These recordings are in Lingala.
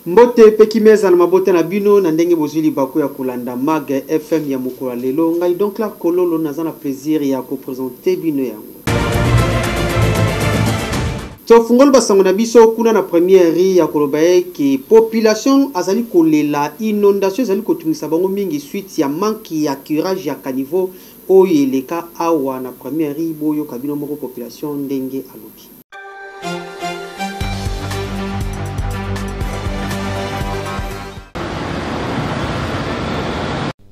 Mbote pekimeza na mabote na bino na ndenge bozuli bako ya kolanda Mag FM ya mokolo lelo ngai donc la kololo nazana plaisir ya ko présenter bino yango. To fungol basango na biso kuna na première ya kolobaye ki population azali kolela inondation azali kotumisa bango mingi suite ya manque ya curage ya caniveau oyo eleka awa na première boyo kabino moko population ndenge alobi.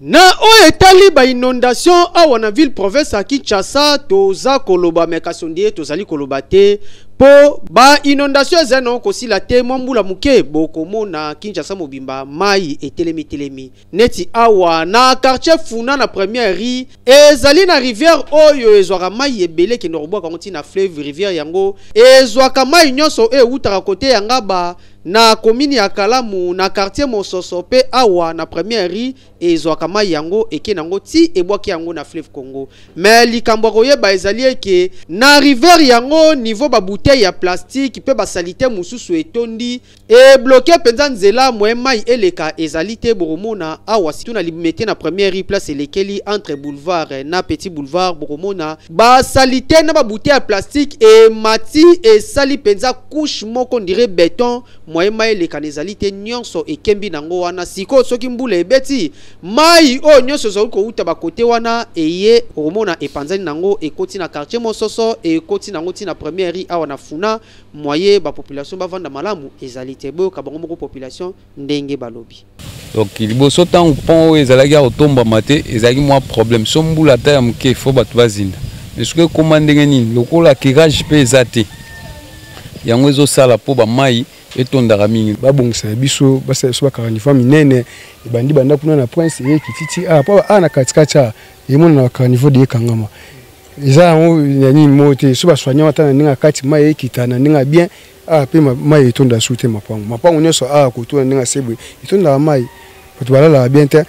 Na o etali ba inondation awa na ville province à Kinshasa toza koloba mekasondie tozali koloba te po ba inondation zeno kosila te mwambula muke bokomo na Kinshasa mobimba mai etelemi neti awa na quartier Funa na première ri ezali na rivière oyo ezwaka mai ebele ke ndorobwa kango na fleuve rivière yango ezwaka mai nyonso e utaka kote yangaba na commune ya Kalamu na quartier Mososo pe awa na première ri ezwaka mai yango eke nango ti ebwaki yango na fleuve Congo mais likambo koyeba ezali eke na rivière yango niveau ba bouteille ya plastique pe ba salite mususu etondi e bloqué penza nzela mai eleka ezali te boromona awa situ na limete na première ri place elekeli entre boulevard na petit boulevard boromona ba salite na ba bouteille ya plastique e mati e sali penza couche moko ndire béton mai eleka ezali te nyonso ekembi nango wana siko soki mbula ebeti mai o nyonso zo ko uta ba kote wana eye boromona epanzani nango ekoti na quartier Mososo ekoti nango ti na première ri awa na Funa moye ba population ba vanda malamu ezali te boyo ka bango moko population ndenge balobi. Donc liboso tant pont ezalaki otomba mate ezalaki moi problème sombula ta ya mke fo batu bazinda est-ce que commande ngeni lokola kirage pe ezate yango ezo sala po ba mai etondaka mingi babongisa biso basa so bakanifa minene ebandi banda kuna na prince e kititi pa na katikata yemona na kanivo de kangama eza yani mote so baswanya watana ninga kati mai ekitana ninga bien pe mai etonda sute mapango nyoso kotuna ninga sebwe etonda mai patu balala bien te.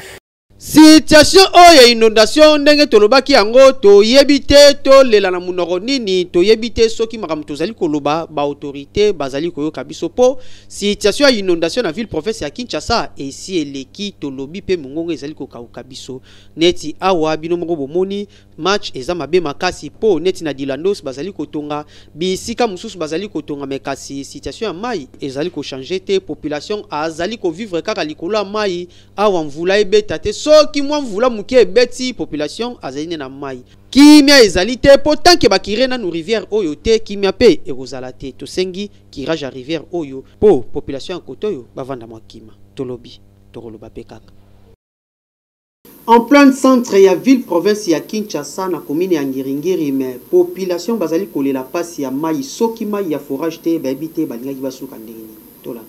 Situation oyo inondation ndenge tolobaki yango to yebite to lela na munoko nini to yebite soki makambo tozali koloba ba autorité bazali koyoka biso po situation ya inondation na ville province ya Kinshasa esi eleki tolobi pe mongongo ezali kokauka biso neti awa bino moko bomoni match eza mabe makasi po neti na Dilandos bazali kotonga bisika mususu bazali kotonga mekasi situation ya mai ezali ko changer te population azali ko vivre kaka likolo mai awa mvula ebeta te soki mwa mvula muke beti population azali na mai kimia ezali te po tanke bakire na rivière oyo te kimia pe ekozala te tosengi kirage ya rivière oyo po population ya kotoyo bavanda mwakima tolobi tokoloba pe kaka. En plein centre ya ville province ya Kinshasa na commune ya Ngiringiri mais population bazali kolela pasi ya mai soki mai ya forage te babite balingaki basuka ndenge tola.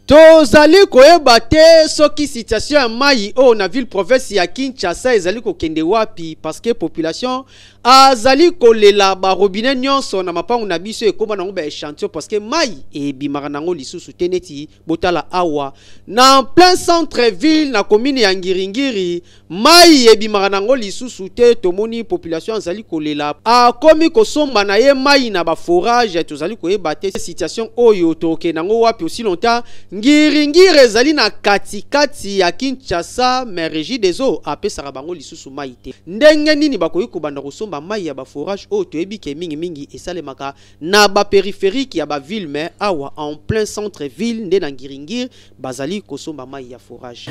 Tozali koyeba te soki situation ya mai o na ville province ya Kinshasa ezali kokende wapi parce que population azali kolela ba robinet nyonso na mapango na biso ekoma nango ba échantillon parce que mai ebimaka nango lisusu teneti botala awa na plein centre ville na commune ya Ngiringiri mai ebimaka nango lisusu te tomoni population azali kolela akomi kosomba na ye mai na ba forage tozali koyeba te situation oyo toke nango wapi aussi longtemps Ngiringiri ezali na katikati ya Kinshasa mais régie des eaux apesaka bango lisusu mai te ndenge nini bakoyi kobanda kosomba mai ya ba forage o to ebike mingi esalemaka na ba périphérique ya ba ville mais awa en plein centre ville nde na Ngiringiri bazali kosomba mai ya forage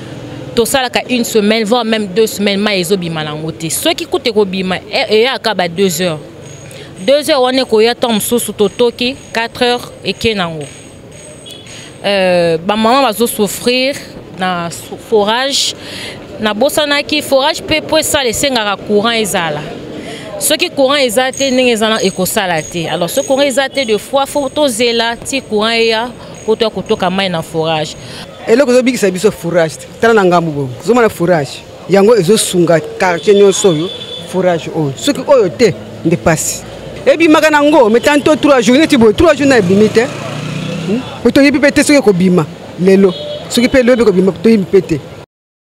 to salaka une semaine voire même 2 semaines mai ezobima nango te soki kute kobima eyaka ba 2 heures wane koya temps mosusu totoki 4 heures eke nango ba maman bazo souffrir na forage na bosanaki forage pe po ça lesengaka courant ezala soki courant ezate ndenge ezana ekosala te alors ce courant ezate de fois faut tozela ti courant ya poto kotoka mai na forage eloko zo bikisa biso forage tala na ngambu bo zo mana forage yango ezo sunga quartier nyonso yo forage oyo soki oyo te nde passe ebi magana ngo metanto 3 jours ti bo 3 jours na ebimite Poto yebi pete soki ko bima lelo soki pe lobe ko bima to yebi pete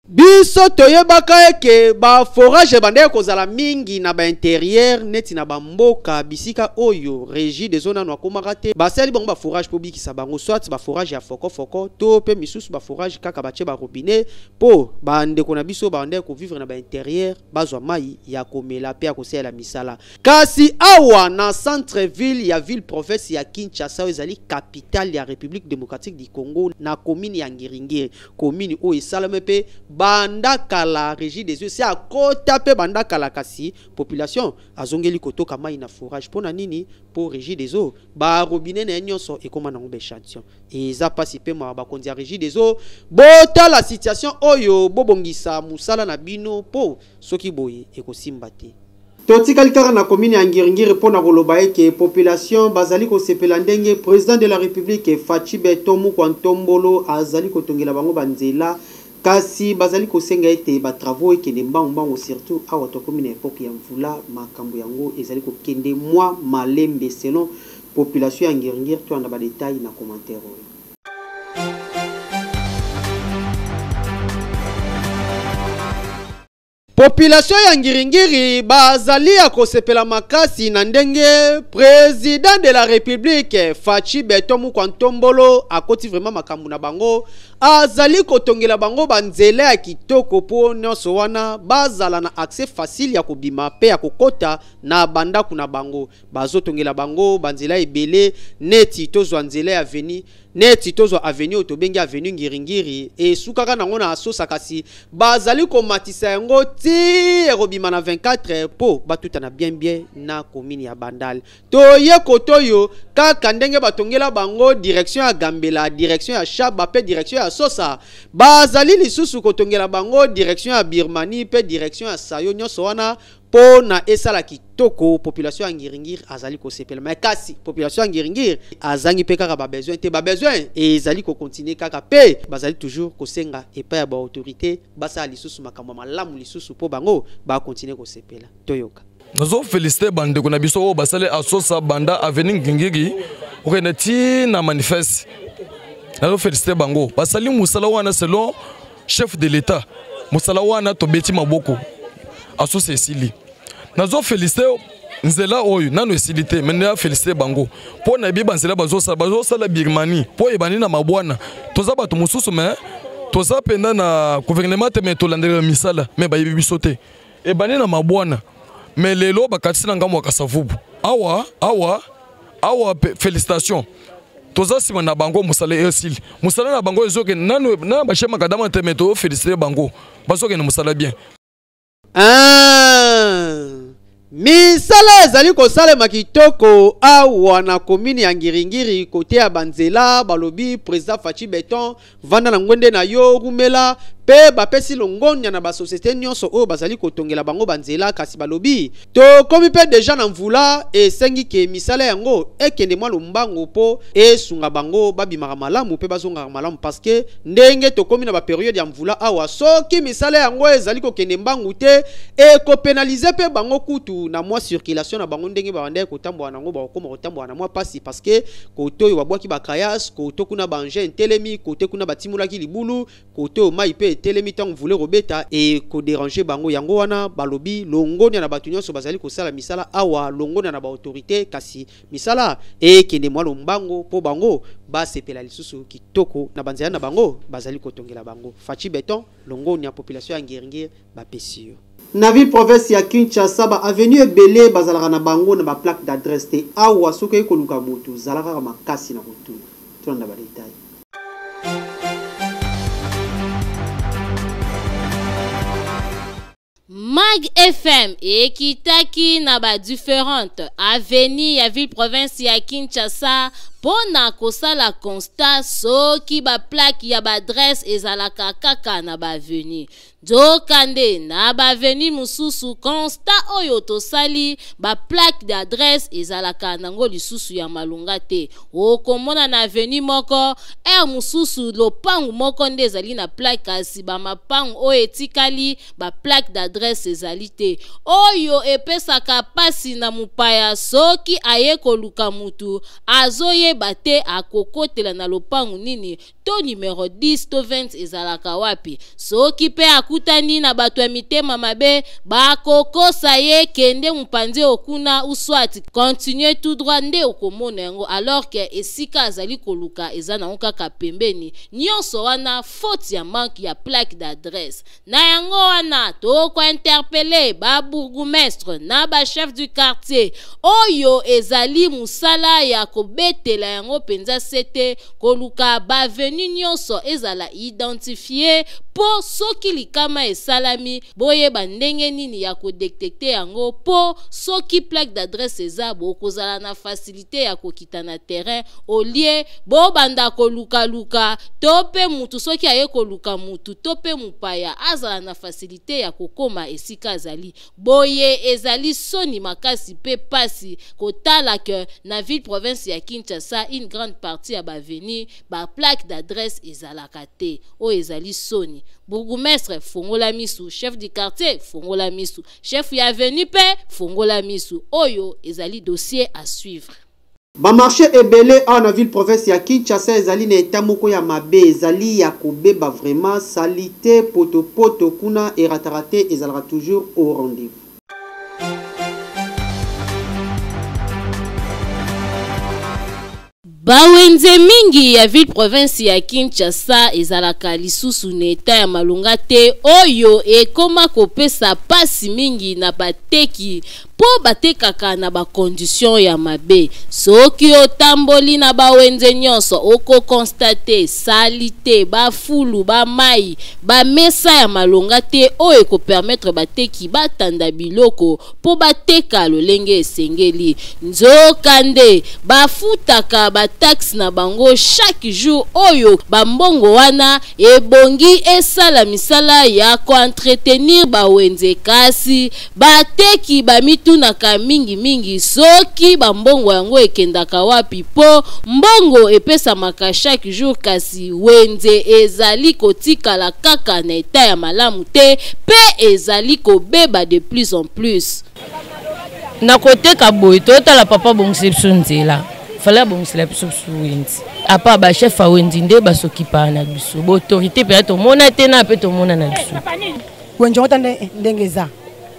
Biso toyebaka eke ba forage bande kozala mingi na ba intérieur neti na ba mboka bisika oyo régie des zones no akomaka te basali bango ba forage po bikisa bango soit ba forage ya foko to pe misusu ba forage kaka bache ba robinet po bande kona biso bande ko vivre na ba intérieur bazwa mai ya komela pe ya kosela misala kasi awa na centre ville ya ville province ya Kinshasa ezali capitale ya République démocratique du Congo na commune ya Ngiringiri commune o esalame pe bandaka la régie des yeux c'est à kota pe bandaka la kasi population azongeli kotoka mai na forage pona nini pour régie des eaux ba robinet na nyonso ekoma na ngombe échantillon et za pasi pe ma ba kondia régie des eaux bota la situation oyo bobongisa musala na bino po soki boye ekosimba te. Totikali kaka na commune ya Ngiringiri pona koloba eke population bazali ko sepela ndenge président de la République Fachi Beton Mukwantombolo azali kotongela bango banzela kasi bazali kosenga ete ba travaux ekende mbango surtout awa to commune époque ya mvula makambo yango ezali kokende mwa malembe selon population ya Ngiringiri to anda ba détail na commentaire oyo. Population ya Ngiringiri bazali ya kosepela makasi na ndenge président de la République Fachi Beton Mukwantombolo akoti vraiment makambo na bango azali kotongela bango banzela ya kitoko po nyonso wana bazala na accès facile ya kobima pe ya kokota na bandaku na bango bazotongela bango banzela ebele neti tozwa nzela ya veni neti tozwa avenue otobengi avenue Ngiringiri e sukaka nango na asosa kasi bazali komatisa yango ti ekobima na 24 po batuta na bien na commune ya Bandal toye kotoyo kaka ndenge batongela bango direction ya Gambela direction ya Shaba pe direction ya Sosa bazali lisusu kotongela bango direction ya Birmanie pe direction ya Sayo nyonso wana po na esala kitoko population ya Ngiringiri azali ko sepela mais kasi population ya Ngiringiri azangi pe kaka ba besoin te ba besoin ezali ko continuer kaka pe bazali toujours ko senga epa ya ba autorité basa lisusu makambo malamu lisusu po bango ba continuer ko sepela toyoka. Nazo féliciter bande ko na biso o basale asosa banda avenue Ngiringiri okenati na manifeste. Nazo féliciter bango basali musala wana selon chef de l'état musala wana to beti maboko asosa esili. Nazo féliciter nzela oyo nano esilité mais na féliciter bango po na bi banzela bazo sala Birmanie po ebani na mabwana toza bato mususu mais toza penda na gouvernement te mais tolandela misala mais ba yibi bisote ebani na mabwana mais lelo bakatisi na ngamwa kasavubu awa félicitations toza sima na bango musala esili musala na bango ezoke nano na ba chema kadama te mais to féliciter bango bazoke na musala bien. Misala ezali kosalema kitoko awa na commune ya Ngiringiri kote ya banzela balobi président Fachi Beton vanda na ngwende na yo rumela pe bapesi longonya na ba société nyonso oyo bazali kotongela bango banzela kasi balobi to komi pe déjà na mvula esengi ke misala yango ekende mwa lombango po esunga bango babimaka malamu pe bazongaka malamu parce que ndenge to komi na ba période ya mvula awa soki misala yango ezali kokende mbangu te ekopénaliser pe bango kutu na mwa circulation na bango ndenge bande kotamboa nango bakoma kotamboa na mwa pasi parce que koto yo babwaki bakayas koto kuna banje telemi kote kuna batimulaki libulu koto mai pe telemi tant voulait robeta et ko déranger bango yango wana balobi longoni na batu nyonso bazali kosala misala awa longoni na ba autorité kasi misala e kende mwa lombango po bango ba sepela lisusu kitoko na banzela na bango bazali kotongela bango Fachi Beton longoni ya population ya Ngiringiri ba pesio na ville province ya Kinshasa ba avenue ebele bazalaka na bango na ba plaque d'adresse te awa soki ko luka mutu zalaka makasi na mutu tunda ba détail. Mag FM ekitaki na ba différentes avenues ya ville province ya Kinshasa pona kosala constat soki ba plaque ya ba adresse ezalaka kaka na ba avenue Jokande na ba avenue mususu constat oyo tosali ba plaque d'adresse ezalaka nango lisusu ya malunga te okomona na avenue moko mususu lopangu moko nde ezali na plaque kasi ba mapangu oyo etikali ba plaque d'adresse ezali te oyo epesaka pasi na mupaya soki aye koluka mutu azoye koyeba te akokotela na lopangu nini to numéro 10 to 20 ezalaka wapi. Soki pe akutani na bato ya mitema mabe bakokosa ye kende mupande okuna uswati continue tout droit nde okomona yango, alors que esika azali koluka eza na kaka pembeni. Nyonso wana faute ya manque ya plaque d'adresse. Na yango wana toko interpeller ba bourgmestre na ba chef du quartier oyo ezali musala ya kobetela yango penza sete koluka ba venu nyonso ezala identifié po soki likama esalami boyeba ndenge nini ya kodetecte yango po soki plaque d'adresse eza bokozala na facilité ya kokita na terrain au lieu bo banda koluka to pe mutu soki aye koluka mutu to pe mupaya azala na facilité ya kokoma esika azali. Boye ezali soni makasi pe pasi kotala que na ville province ya Kinshasa une grande partie ya baveni ba plaque d'adresse ezalaka te o ezali soni. Bourgmestre fongola misu, chef du quartier fongola misu, chef ya avenue pe fongola misu. Oyo ezali dossier à suivre. Ba marché ebele en ville province ya Kinshasa ezali na eta moko ya mabe ezali ya kobeba vraiment salité poto kuna eratarate ezalaka toujours au rendez-vous. Bawenze mingi ya ville province ya Kinshasa ezalaka lisusu neta ya malunga te oyo ekoma kopesa pasi mingi na bateki po batekaka na ba condition ya mabe. Soki otamboli na bawenze nyonso oko constate salite ba fulu ba mai ba mesa ya malunga te oyo ko permettre bateki batanda biloko po bateka lolenge esengeli. Nzokande bafutaka ba taxe na bango chaque jour oyo bambongo wana ebongi esala misala ya ko entretenir bawenze kasi bateki bamitunaka mingi soki bambongo yango ekendaka wapi po mbongo epesamaka chaque jour kasi wenze ezali kotikala kaka na eta ya malamu te pe ezali kobeba de plus en plus. Na koteka boy totala papa bongisi nzela fallait bongisela biso wenzi apa ba chef a wenzi nde basokipa na biso bo autorité pe to mona te na pe to mona na biso wenzi otande ndengeza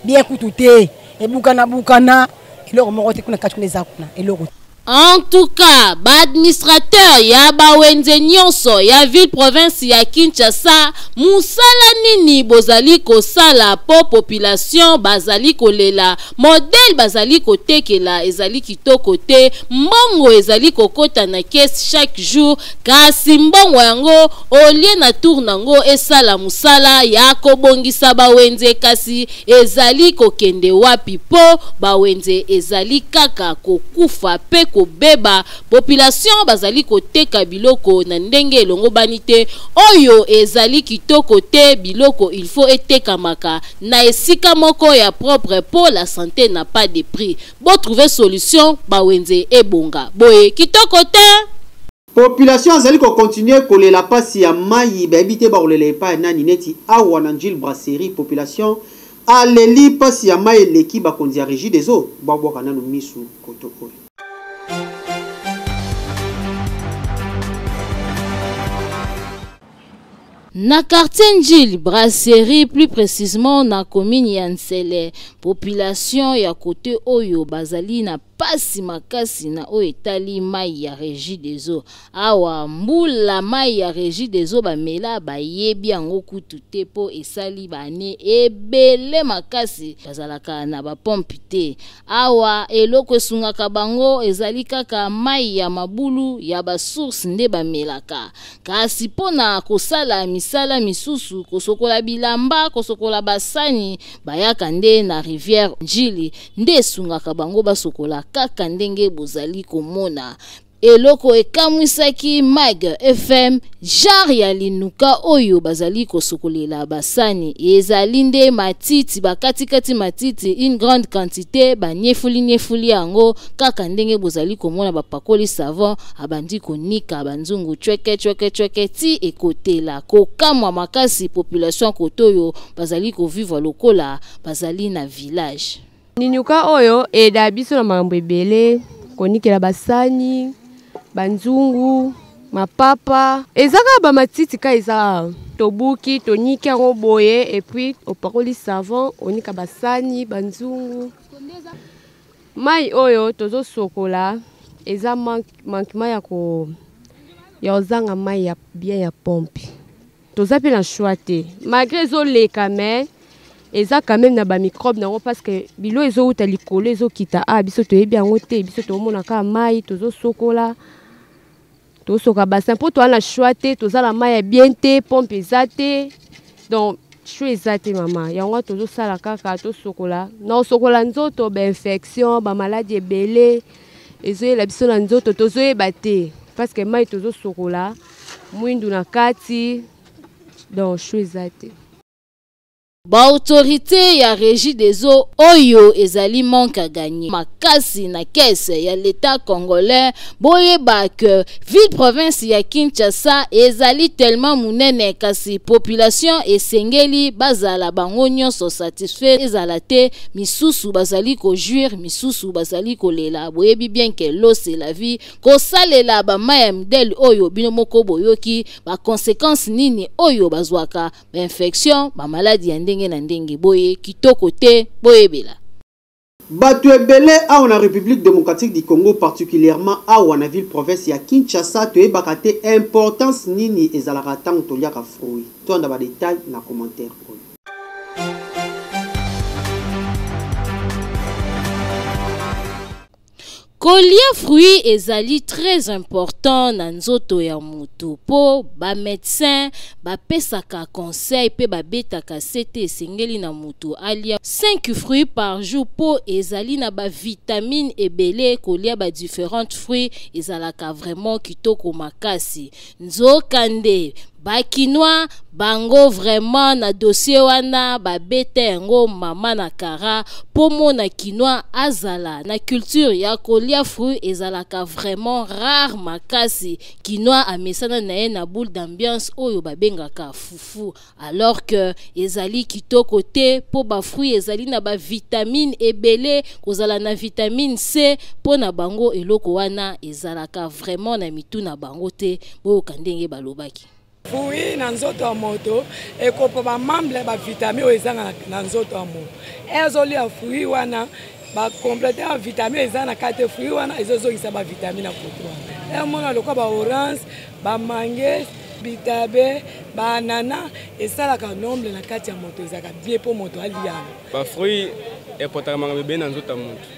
bien kutute ebukana eloko moko te kuna kati kuneza kuna eloko. En tout cas, administrateur ya bawenze nyonso ya ville province ya Kinshasa musala nini bozali kosala po population bazali kolela modèle bazali kotekela ezali kitoko te mbongo ezali kokota na caisse chaque jour kasi mbongo yango olie na tour nango esala musala ya kobongisa bawenze kasi ezali kokende wapi po bawenze ezali kaka kokufa pe kobeba population bazali koteka biloko na ndenge elongo banite oyo ezali kitoko te biloko il faut etekamaka na esika moko ya propre pour la santé n'a pas de prix bo trouver solution bawenze ebonga boye kitoko te. Population azali ko continuer kolela pasi ya mai babite ba kolela pa nani neti awa na Njil brasserie population aleli pasi ya mai leki ba konzi ya régie des eaux ba boka nanu misu kotoko. Na quartier Njil brasserie plus précisément na commune ya Nsele population ya côté oyo bazali na pasi makasi na o etali mai ya régie des eaux awa mbula mai ya régie des eaux bamela bayebi yango kutu te po esali bane ebele makasi bazalaka na bapompe te awa eloko esungaka bango ezali kaka mai ya mabulu ya basource nde bamelaka kasi pona kosala misala misusu kosokola bilamba kosokola basani bayaka nde na rivière Njili nde esungaka bango basokola kaka ndenge bozali komona eloko ekamwisaki Mag FM jar ya linuka oyo bazali kosokolela basani ezali nde matiti bakatikati matiti une grande quantité banyefuli yango kaka ndenge bozali komona bapakoli savon abandi konika banzungu chweke ti ekotela kokamwa makasi population kotoyo bazali kovivre lokola bazali na village. Ninyuka oyo eda biso na mambo ebele konikela basani banzungu mapapa ezaka ba matiti ka eza tobuki toniki yango boye et puis opakoli savon onika basani banzungu mai oyo tozo sokola eza manquement ya ozanga mai ya bien ya pompe toza pe na choix te malgré ezoleka mais eza quand même na ba microbe nango parce que bilo ezouta likolo ezokita biso toyebi yango te biso tomonaka mai tozo sokola tosoka bassin po toa na choix te tozala mai ya bien te pompe eza te donc choix eza te mama yango tozosala kaka tosokola na osokola nzoto bainfection bamaladi ebele ezoyela biso na nzoto tozoyeba te parce que mai tozosokola mwindu na kati donc choix eza te. Ba autorité ya régie des eaux oyo ezali manque à gagner makasi na caisse ya l'état congolais boyeba que ville province ya Kinshasa ezali tellement munene kasi population esengeli bazala bango nyonso satisfait ezala te misusu bazali ko jouir misusu bazali ko lela boyebi bien que l'eau c'est la vie ko salela ba mayamdel oyo bino moko boyoki ba conséquences nini oyo bazwaka ba infection ba maladie ya na ndenge boye kitoko te boye bela Batu ebele awa na République démocratique du Congo particulièrement awa na ville province ya Kinshasa to ebakate importance nini ezalaka tango toliaka fruit to anda ba détail na commentaire oyo. Kolia fruit ezali très important na nzoto ya mutu po ba médecin ba pesaka conseil pe ba betaka sete esengeli na mutu alia 5 fruits par jour po ezali na ba vitamine ebele kolia ba différentes fruits ezalaka vraiment kitoko makasi nzokande bakinois bango vraiment na dossier wana babete yango mama na kara pomo na kinois azala na culture ya kolia fruit ezalaka vraiment rare makasi kinois amesana na ye na boule d'ambiance oyo babengaka fufu alors que ezali kitoko te po ba fruit ezali na ba vitamine ebele kozala na vitamine C po na bango eloko wana ezalaka vraiment na mitu na bango te bo kandenge balobaki. Fruit na nzoto ya moto ekopa ba membre ba vitamine ezanga na nzoto ya moto ezoli ya fruit wana ba compléter ba vitamine ezanga kate fruit wana ezozongisa ba vitamine na foto wana mona lokwa ba orange ba mangue bitabe ba nana esalaka nombre na kati ya moto ezaka bien po moto aliana ba fruit epotaka manga bebe na nzoto ya moto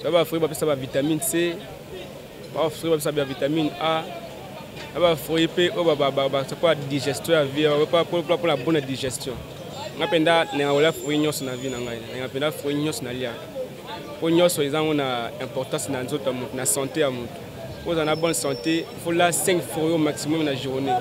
so ba fruit ba pesa ba vitamine C ba fruit ba pesa ba vitamine A aba fruit pe o c'est quoi digestion ya vie pas pour la bonne digestion ngapenda na wala fruit nyos na vie na ngai ngapenda fruit nyos na lia po nyos ezango na importance na nzoto ya na santé ya moto pour na bonne santé il faut la 5 fruits au maximum na journée.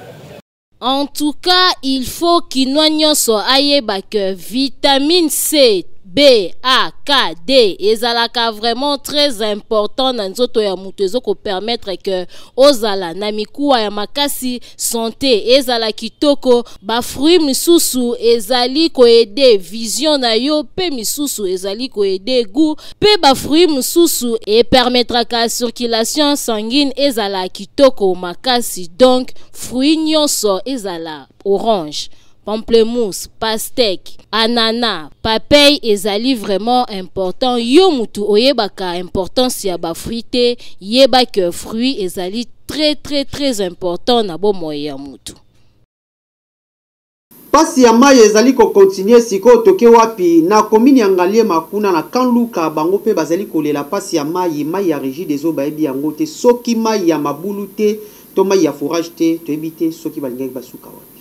En tout cas, il faut kinoa nyonso ayeba que vitamine C, B, A, K, D ezalaka vraiment très important dans nzoto ya mutu ezoko permettre que ozala na mikuwa ya makasi santé ezala kitoko ba fruit misusu ezali ko aider vision na yo pe misusu ezali ko aider goût pe ba fruit misusu et permettra ka circulation sanguine ezala kitoko makasi donc fruit nyonso ezala orange pamplemousse, pastèque, ananas, papaye ezali vraiment important. Yo mutu oyebaka importance ya ba fruité, yeba que fruit ezali très important na bo moya mutu. Pasi ya mai ezali ko continuer siko toke wapi na commune ya Ngalie makuna na Kanluka bango pe bazali kolela pasi ya mai ya régie des eaux baebi yango te soki mai ya mabulu te to mai ya forage te to ebite soki balingaki basuka wapi.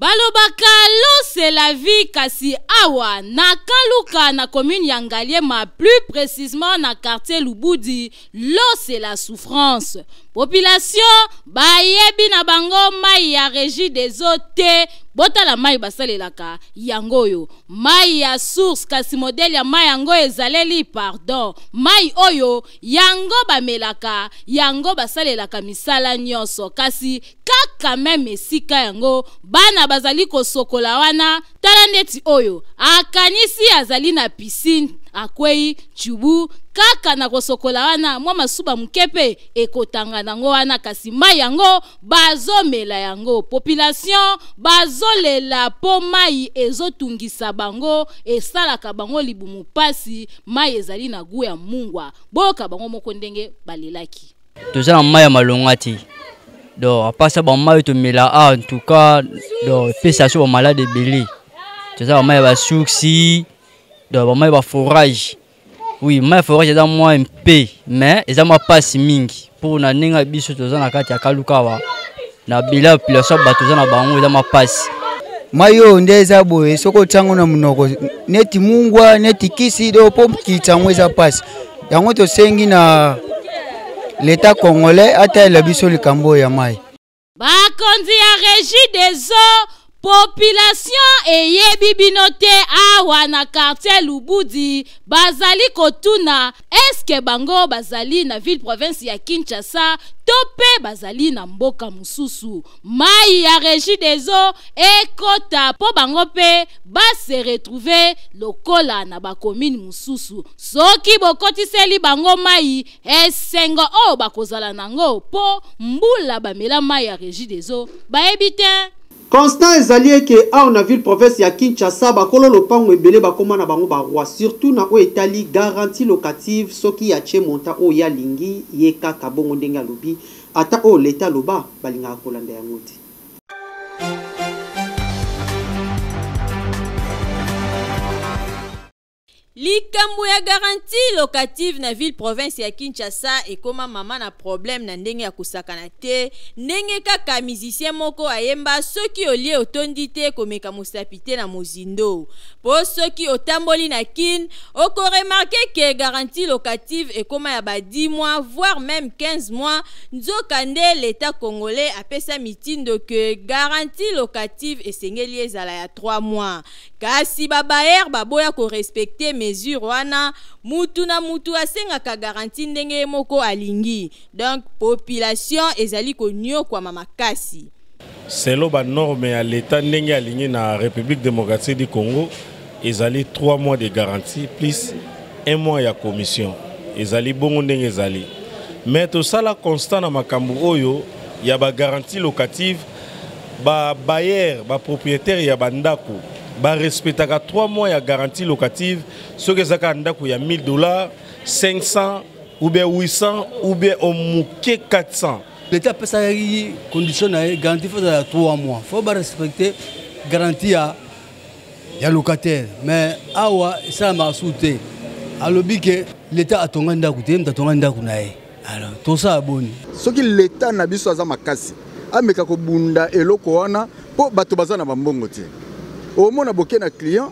Balobaka l'eau c'est la vie kasi awa na Kanluka na commune ya Ngalie ma plus précisément na quartier Lubudi l'eau c'est la souffrance population bayebi na bango mai ya régie des eaux te botala mai basalelaka yango oyo mai ya source kasi modele ya mai yango ezaleli pardon mai oyo yango bamelaka yango basalelaka misala nyonso kasi kaka meme esika yango bana bazali kosokola wana tala ndeti oyo akanisi azali na piscine akwei chubu kaka na kosokola wana mwa masuba mukepe ekotanga nango wana kasi mai yango bazomela yango population bazolela po mai ezotungisa bango esalaka bango libumu pasi mai ezali na gu ya mungwa boka bango moko ndenge balelaki toza na mai ya malonga ti donc à part ça ba mai tomela en tout cas donc pesa so ba malade belé toza ba mai ba suksi donc ba mai ba forage. Oui, mais forage est dans moi un peu, mais ils ont pas si mingi. Pour na ninga biso toza na kati ya kalukawa. Na bila population batoza na bango ils ont pas. Mayo ndeza boye soko tango na munoko neti mungwa neti kisi do pom kitangwe za passe. Yango to sengi na l'état congolais ata la biso likambo ya mai. Bakonzi ya régie des eaux population eyebi binote awa na quartier Lubudi bazali kotuna eske bango bazali na ville province ya Kinshasa tope bazali na mboka mususu mai ya régie des eaux ekota po bango pe base retrouver lokola na ba commune mususu soki bokotiseli bango mai esengo o bakozala nango po mbula bamela mai ya régie des eaux baebite Constant ezali ke a na ville province ya Kinshasa bakolo lopango ebele bakoma na bango barwa surtout na o etali garantie locative soki ya che monta o ya lingi yeka kabongo ndenge alobi ata o leta loba balinga kolanda yango te. Likambo ya garantie locative na ville province ya Kinshasa ekoma mama na problème na ndenge ya kusakana te ndenge kaka musicien moko ayemba soki olie otondi te komeka musapite na mozindo po soki otamboli na kin oko remarquer que garantie locative ekoma ya ba 10 mois voire même 15 mois nzoka nde l'état congolais apesa mitindo que garantie locative esengeli ezala ya 3 mois kasi babaer baboya ko respecter mesure wana mutu na mutu asengaka garantie ndenge moko alingi donc population ezali konyo kwa mamakasi selo ba norme ya l'état ndenge alingi na République démocratique du Congo ezali 3 mois de garantie plus 1 mois ya commission ezali bongo ndenge ezali mais to sala constant na makambo oyo ya ba garantie locative ba bailleur ba propriétaire ya bandako ba respectaka 3 mois ya garantie locative soki ezaka ndako ya $1000 500 ou bien 800 ou bien au muke 400 l'état peut ça conditionner garantie faut 3 mois faut ba respecter garantie ya locataire mais awa ça m'a sauté alobi que l'état atonga ndako te mtatonga ndako nae alors tout ça boni soki l'état na biso aza makasi ameka ko bunda eloko wana po bato bazana bambongo te au moins boké na client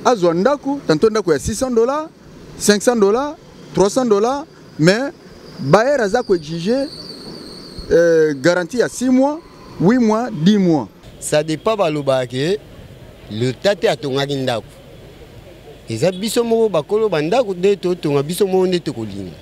azwa ndako tantôt ndako ya $600 $500 $300 mais baer aza ko exiger garantie à 6 mois 8 mois 10 mois ça dépend balobake le tate atongaki ndako eza biso moko bakolo bandako nde totonga biso moko nde tokolinga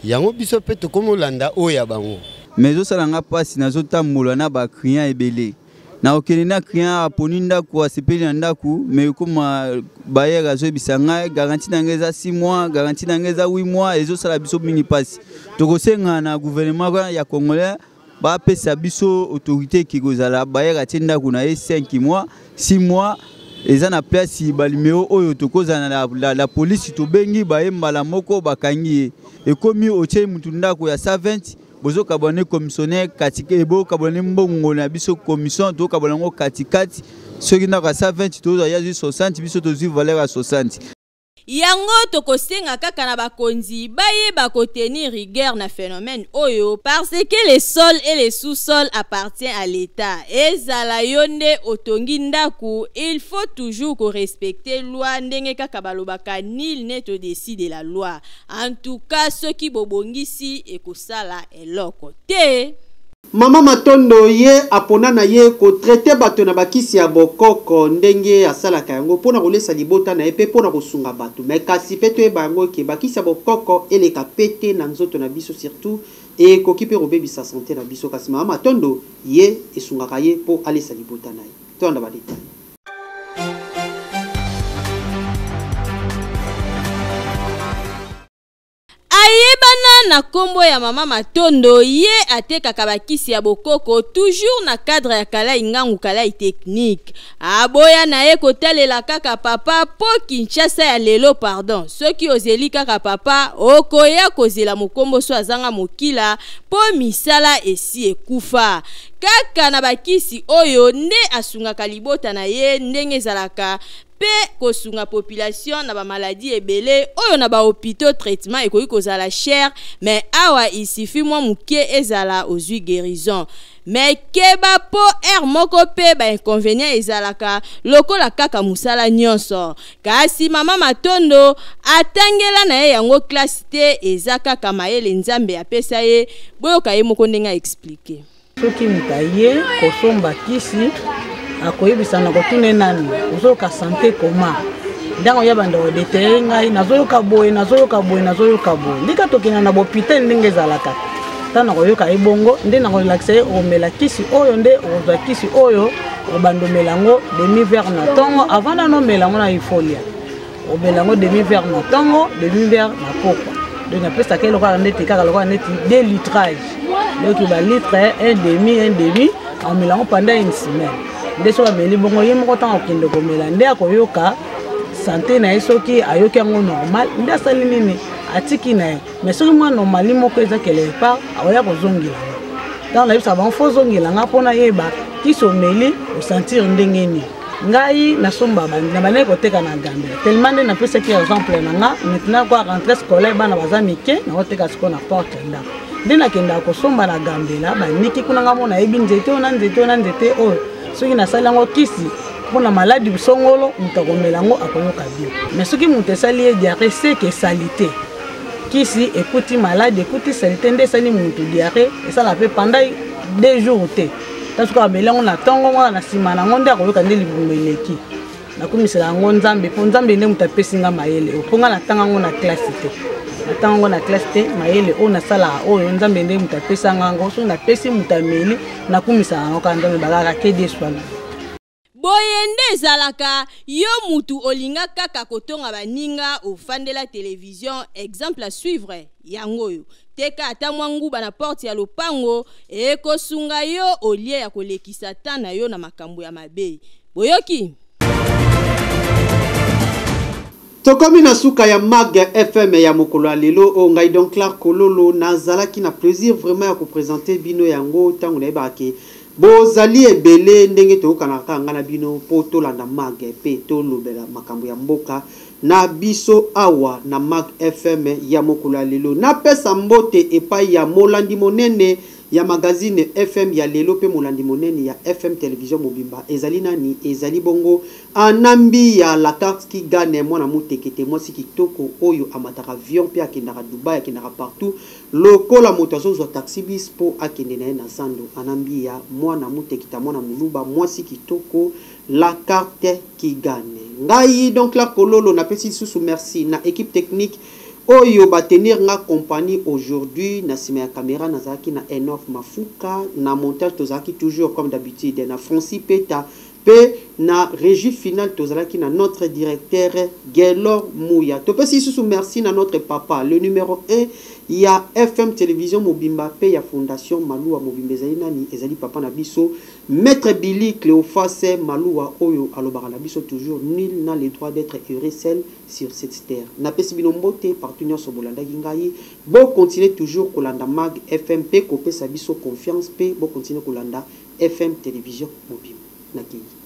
yango biso mpe tokomolanda oyo ya bango mais osalanga mpasi nazotambola na baclient ebele na okende na client aponi ndako asepeli na ndako mais koma bayer azoyebisa ngai garantie na ngai eza 6 mois garantie na ngai eza 8 mois ezosala biso mingi mpasi tokosenga na gouvernement ya congolais bapesa biso autorité ekozala bayer atie ndako na ye 5 mois 6 mois eza na place balimeo oyo tokozala la police tobengi bayembala moko bakangi ye ekomi otie mutu ndako ya 120 bozo kabone commissionnaire katika ebo kabone mbongo na biso commission to kabone ngo katikati soki na ka 120 to ya 60 biso to valeur à 60 yango tokosenga kaka na bakonzi bayeba kotenir rigueur na phénomène oyo parce que les sols et les sous-sols appartiennent à l'état ezala yonde otongi ndaku il faut toujours ko respecter loi ndenge kaka balobaka nul n'est au-dessus de la loi en tout cas ceux qui bobongisi ekosala eloko te. Mama Matondo ye apona na ye ko traiter bato na bakisi ya bokoko ndenge asalaka yango pona kolesa libota na ye pe pona kosunga bato mais kasi pe to bango ke bakisi ya bokoko eleka pete na nzoto na biso surtout e koki pe robebisa santé na biso kasi Mama Matondo ye esungaka ye po alesa libota na ye to anda ba détail. Ayebana na kombo ya Mama Matondo ye atekaka bakisi ya bokoko toujours na cadre ya kala ingangu kala technique aboya na ye kotalela kaka papa po Kinshasa ya lelo pardon soki ozeli kaka papa okoya kozela mokombo so azanga mokila po misala esi ekufa kaka na bakisi oyo nde asungaka libota na ye ndenge ezalaka pe kosunga population na ba maladie ebele oyo na ba hôpitaux traitement ekoki kozala cher mais awa isifi mwa muke ezala ozwi guérison mais keba po moko pe ba inconvénient ezalaka lokola kaka musala nyonso kasi Mama Matondo atangela na ye yango classe te eza kaka mayele nzambe apesa ye boyoka ye moko ndenga expliquer soki mutaye kosomba kisi akoyebisa na kotune nani ozoyoka santé koma ndango ya banda odetere ngai nazoyoka boye ndika tokena na bopitel ndenge ezalaka tana koyoka ebongo nde na kolakisa ye omela kisi oyo nde ozwa kisi oyo obandomela ngo demi verre na tongo avant na nomela ngo na ifolia obelango demi verre na tongo demi verre na pokwa donc apesa ke lokola ndeti kaka lokola ndeti 2 litrage donc ba litre un demi omela ngo pendant une semaine ndeso ameli bongo ye moko tanga okende komela nde akoyoka santé na ye soki ayoki yango normal nde asali nini atiki na ye mais soki mwa normali moko eza quelque part akoya kozongela ntango nayebisa bango fo ozongelanga mpona yeba kisi omeli osentir ndenge nini ngai nasomba bandi na bandeki koteka na Gambia tellement nde napesaki exemple na nga maintenant kwa rentrée scolaire bana baza mike nakoteka siko na porte ndako nde nakendaka kosomba na Gambela bandiki kuna nga mona yebi nzete oyo soki nasali yango kisi mpona maladi busongolo moto akomela yango akoyoka bien mais soki moto esali ye diarrhée seke esali te kisi ekuti maladi ekuti salite nde esali moto diarrhée esala mpe pendant 2 jours te soki ameli yango na ntongo mwana na nsima nango nde akoyoka nde libumu eleki nakomisela yango nzambe mpo nzambe nde moto apesi nga mayele oponga natanga yango na classe te natanga yango na classe te mayele oyo nasalaka oyo nzambe nde moto apesanga yango soki napesi moto ameli nakumisaka yango kaka nzambe bakaka ke deswala boye nde ezalaka yo mutu olinga kaka kotonga baninga ofandela télévision exemple à suivre yango oyo teka ata mwa nguba na porte ya lopango ekosunga yo olie ya kolekisa ta na yo na makambo ya mabe boyoki tokomi na suka ya Mag FM ya mokolo ya lelo o ngai donc Clark Kololo nazalaki na plaisir vraiment ya kopresenter bino yango tango na ebake bozali ebele ndenge toyokanaka nga na bino po tolanda Mag pe tolobela makambo ya mboka na biso awa na Mag FM ya mokolo ya lelo napesa mbote epai ya molandi monene ya magazine FM ya lelo pe molandi monene ya FM télévision mobimba ezali nani ezali bongo anambi ya la carte qui gagne mwana mutekete mwasi kitoko oyo amataka avion pe akendaka Dubai akendaka partout lokola moto azozwa taxi bis po akende na ye na zando anambi ya mwana mutekita mwana muluba mwasi kitoko la carte qui gagne ngai donc la kololo na pesi susu merci na équipe technique oyo batenir nga compagnie aujourd'hui na sima ya caméra nazaki na Enof Mafuka na montage tozaki toujours comme d'habitude na Francis Peta pe na régie finale tozalaki na notre directeur Gelor Mouya topesi susu merci na notre papa le numéro 1 ya FM télévision mobimba pe ya fondation Maluwa mobimba ezali nani ezali papa na biso maître Billy Cléophas Maluwa oyo alobaka na biso toujours nul n'a le droit d'être heureux seul sur cette terre na pesi bino mbote partenaire so bolanda ngai bo continuer toujours kolanda Mag FM pe ko pesa biso confiance pe bo continuer kolanda FM télévision mobimba Naki.